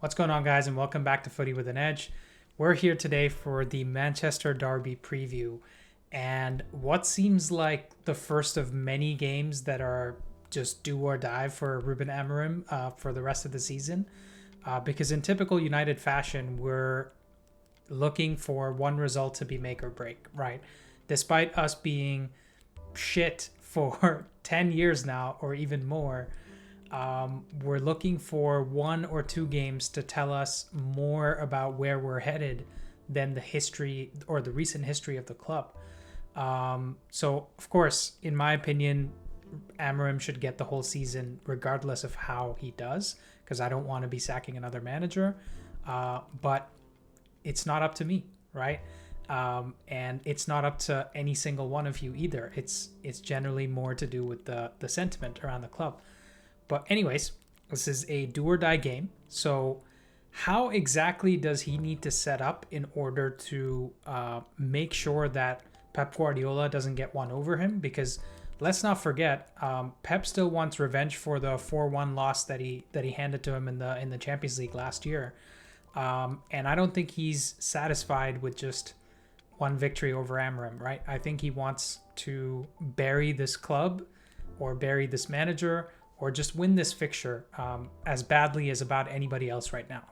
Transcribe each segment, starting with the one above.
What's going on, guys, and welcome back to Footy with an Edge. We're here today for the Manchester Derby preview, and what seems like the first of many games that are just do or die for Ruben Amorim for the rest of the season. Because in typical United fashion, we're looking for one result to be make or break, right? Despite us being shit for 10 years now or even more, we're looking for one or two games to tell us more about where we're headed than the history or the recent history of the club. So, of course, in my opinion, Amorim should get the whole season regardless of how he does, because I don't want to be sacking another manager. But it's not up to me, right? And it's not up to any single one of you either. It's generally more to do with the sentiment around the club. But anyways, this is a do or die game. So how exactly does he need to set up in order to make sure that Pep Guardiola doesn't get one over him? Because let's not forget, Pep still wants revenge for the 4-1 loss that he handed to him in the Champions League last year. And I don't think he's satisfied with just one victory over Amorim, right? I think he wants to bury this club or bury this manager or just win this fixture as badly as about anybody else right now.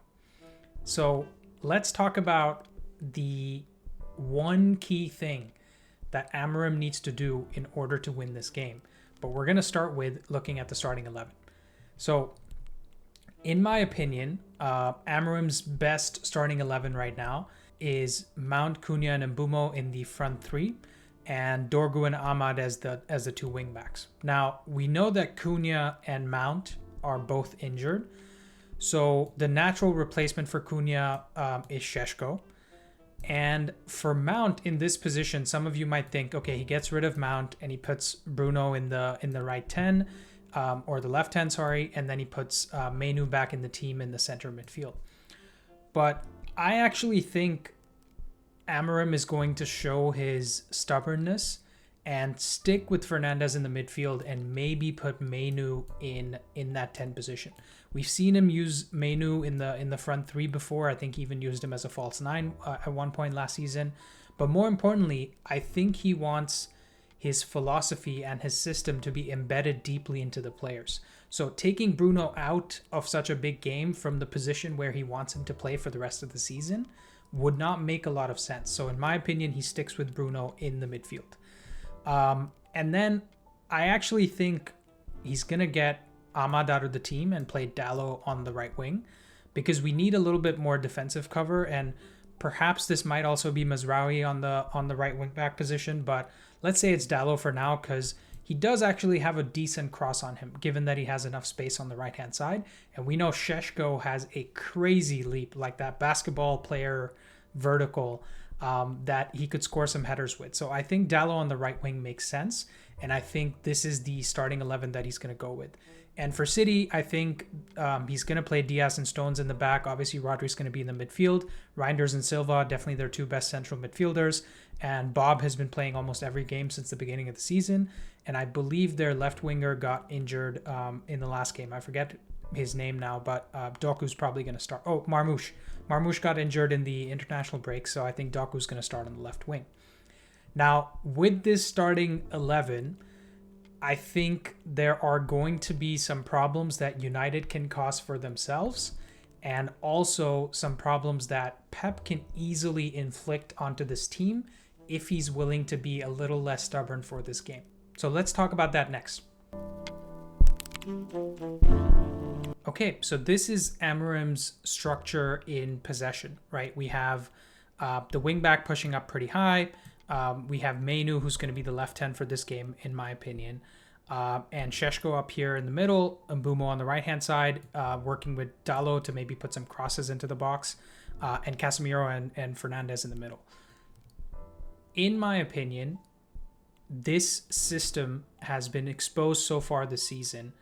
So let's talk about the one key thing that Amorim needs to do in order to win this game. But we're going to start with looking at the starting 11. So in my opinion, Amorim's best starting 11 right now is Mount, Cunha, and Mbeumo in the front three, and Dorgu and Ahmad as the two wing backs. Now, we know that Cunha and Mount are both injured, so the natural replacement for Cunha is Šeško. And for Mount in this position, some of you might think, okay, he gets rid of Mount and he puts Bruno in the right 10, or the left 10, sorry, and then he puts Mainoo back in the team in the center midfield. But I actually think Amorim is going to show his stubbornness and stick with Fernandes in the midfield and maybe put Mainoo in that 10 position. We've seen him use Mainoo in the front three before. I think he even used him as a false 9 at one point last season. But more importantly, I think he wants his philosophy and his system to be embedded deeply into the players. So taking Bruno out of such a big game from the position where he wants him to play for the rest of the season would not make a lot of sense. So in my opinion, he sticks with Bruno in the midfield. And then I actually think he's going to get Ahmad out of the team and play Dalot on the right wing, because we need a little bit more defensive cover, and perhaps this might also be Mazraoui on the right wing back position, but let's say it's Dalot for now, because he does actually have a decent cross on him, given that he has enough space on the right-hand side. And we know Šeško has a crazy leap, like that basketball player vertical, that he could score some headers with. So I think Dalot on the right wing makes sense. And I think this is the starting 11 that he's going to go with. And for City, I think he's going to play Diaz and Stones in the back. Obviously, Rodri's going to be in the midfield. Reinders and Silva, definitely their two best central midfielders. And Bob has been playing almost every game since the beginning of the season. And I believe their left winger got injured in the last game. I forget his name now, but Doku's probably going to start. Oh, Marmoush. Marmoush got injured in the international break, so I think Doku's going to start on the left wing. Now, with this starting 11, I think there are going to be some problems that United can cause for themselves, and also some problems that Pep can easily inflict onto this team if he's willing to be a little less stubborn for this game. So let's talk about that next. Okay, so this is Amorim's structure in possession, right? We have the wingback pushing up pretty high. We have Mainoo, who's going to be the left 10 for this game, in my opinion. And Šeško up here in the middle, Mbeumo on the right-hand side, working with Dalot to maybe put some crosses into the box, and Casemiro and Fernandes in the middle. In my opinion, this system has been exposed so far this season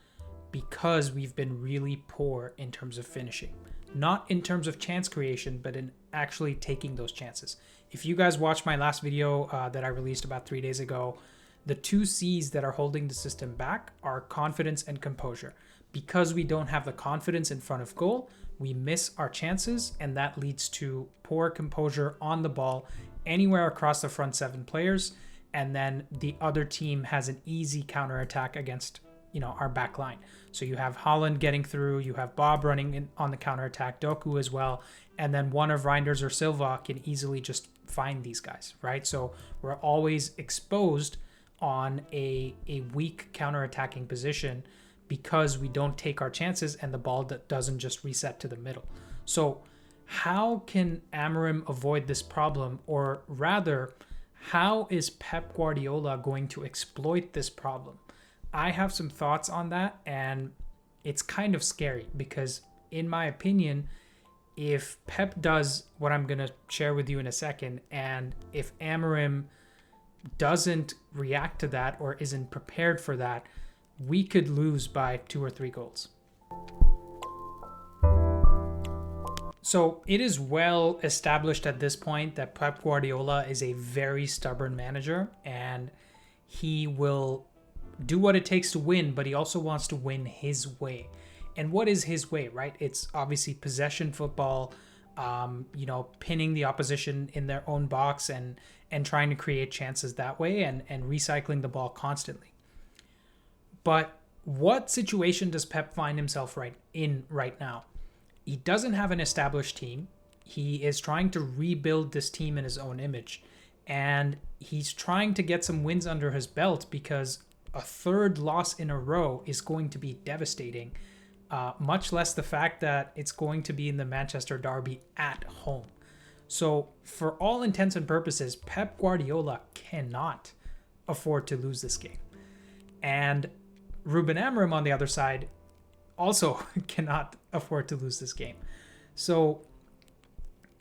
because we've been really poor in terms of finishing. Not in terms of chance creation, but in actually taking those chances. If you guys watched my last video that I released about 3 days ago, the two C's that are holding the system back are confidence and composure. because we don't have the confidence in front of goal, we miss our chances, and that leads to poor composure on the ball anywhere across the front 7 players. And then the other team has an easy counterattack against, our back line. So you have Holland getting through, you have Bob running in on the counterattack, Doku as well, and then one of Reinders or Silva can easily just find these guys, right? So we're always exposed on a weak counterattacking position because we don't take our chances and the ball doesn't just reset to the middle. So how can Amorim avoid this problem? Or rather, how is Pep Guardiola going to exploit this problem? I have some thoughts on that, and it's kind of scary because, in my opinion, if Pep does what I'm going to share with you in a second, and if Amorim doesn't react to that or isn't prepared for that, we could lose by 2 or 3 goals. So it is well established at this point that Pep Guardiola is a very stubborn manager, and he will do what it takes to win, but he also wants to win his way. And what is his way, right? It's obviously possession football, pinning the opposition in their own box and trying to create chances that way and recycling the ball constantly. But what situation does Pep find himself right now? He doesn't have an established team. He is trying to rebuild this team in his own image. And he's trying to get some wins under his belt because a 3rd loss in a row is going to be devastating, much less the fact that it's going to be in the Manchester derby at home. So for all intents and purposes, Pep Guardiola cannot afford to lose this game. And Ruben Amorim, on the other side, also cannot afford to lose this game. So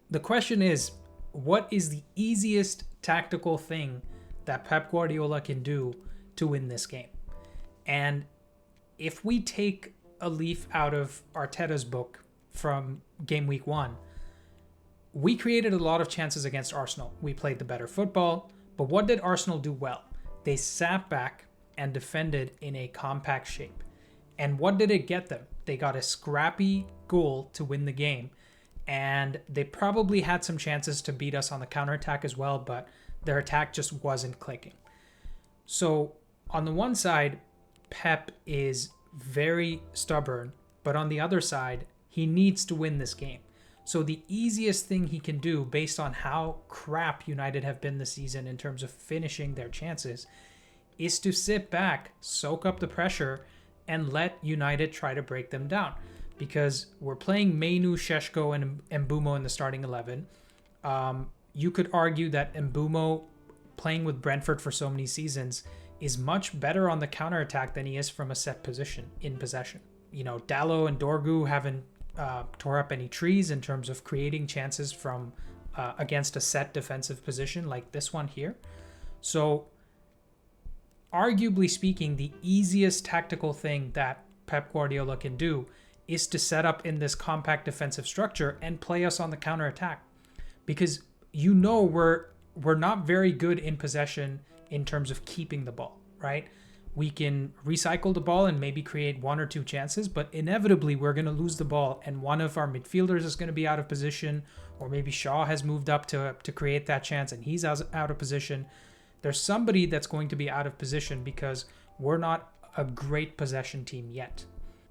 the question is, what is the easiest tactical thing that Pep Guardiola can do to win this game? And if we take a leaf out of Arteta's book from game week 1, we created a lot of chances against Arsenal. We played the better football, but what did Arsenal do well? They sat back and defended in a compact shape. And what did it get them? They got a scrappy goal to win the game, and they probably had some chances to beat us on the counterattack as well, but their attack just wasn't clicking. So on the one side, Pep is very stubborn, but on the other side, he needs to win this game. So the easiest thing he can do, based on how crap United have been this season in terms of finishing their chances, is to sit back, soak up the pressure, and let United try to break them down. Because we're playing Mainu, Šeško, and Mbeumo in the starting 11. You could argue that Mbeumo, playing with Brentford for so many seasons, is much better on the counterattack than he is from a set position in possession. Dalot and Dorgu haven't tore up any trees in terms of creating chances from against a set defensive position like this one here. So arguably speaking, the easiest tactical thing that Pep Guardiola can do is to set up in this compact defensive structure and play us on the counterattack. Because we're not very good in possession in terms of keeping the ball, right? We can recycle the ball and maybe create 1 or 2 chances, but inevitably we're going to lose the ball and one of our midfielders is going to be out of position, or maybe Shaw has moved up to create that chance and he's out of position. There's somebody that's going to be out of position because we're not a great possession team yet.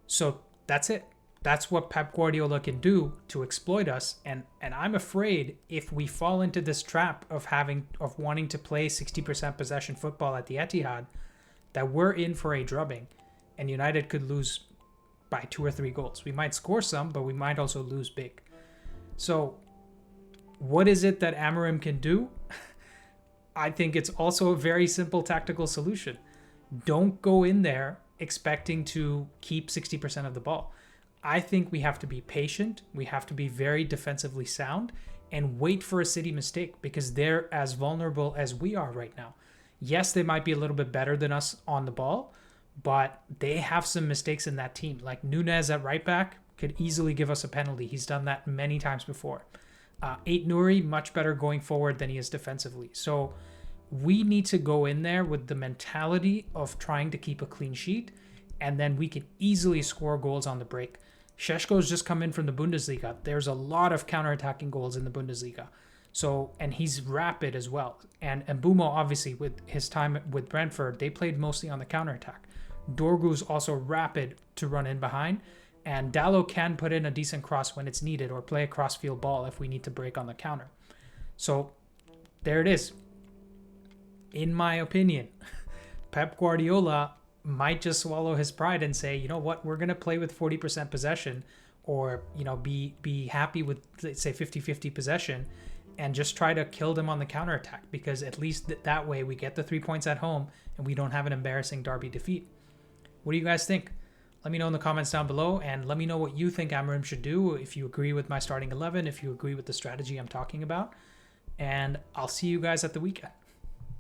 So that's it. That's what Pep Guardiola can do to exploit us. And I'm afraid if we fall into this trap of wanting to play 60% possession football at the Etihad, that we're in for a drubbing and United could lose by 2 or 3 goals. We might score some, but we might also lose big. So what is it that Amorim can do? I think it's also a very simple tactical solution. Don't go in there expecting to keep 60% of the ball. I think we have to be patient. We have to be very defensively sound and wait for a City mistake because they're as vulnerable as we are right now. Yes, they might be a little bit better than us on the ball, but they have some mistakes in that team. Like Nunez at right back could easily give us a penalty. He's done that many times before. Ait Nouri, much better going forward than he is defensively. So we need to go in there with the mentality of trying to keep a clean sheet and then we can easily score goals on the break. Šeško's just come in from the Bundesliga. There's a lot of counterattacking goals in the Bundesliga. So, and he's rapid as well. And Mbumo, obviously, with his time with Brentford, they played mostly on the counterattack. Dorgu's also rapid to run in behind. And Dallo can put in a decent cross when it's needed, or play a cross-field ball if we need to break on the counter. So, there it is. In my opinion, Pep Guardiola might just swallow his pride and say, you know what, we're going to play with 40% possession, or, you know, be happy with, let's say, 50-50 possession, and just try to kill them on the counterattack, because at least that way we get the 3 points at home and we don't have an embarrassing derby defeat. What do you guys think? Let me know in the comments down below, and let me know what you think Amorim should do, if you agree with my starting 11, if you agree with the strategy I'm talking about, and I'll see you guys at the weekend.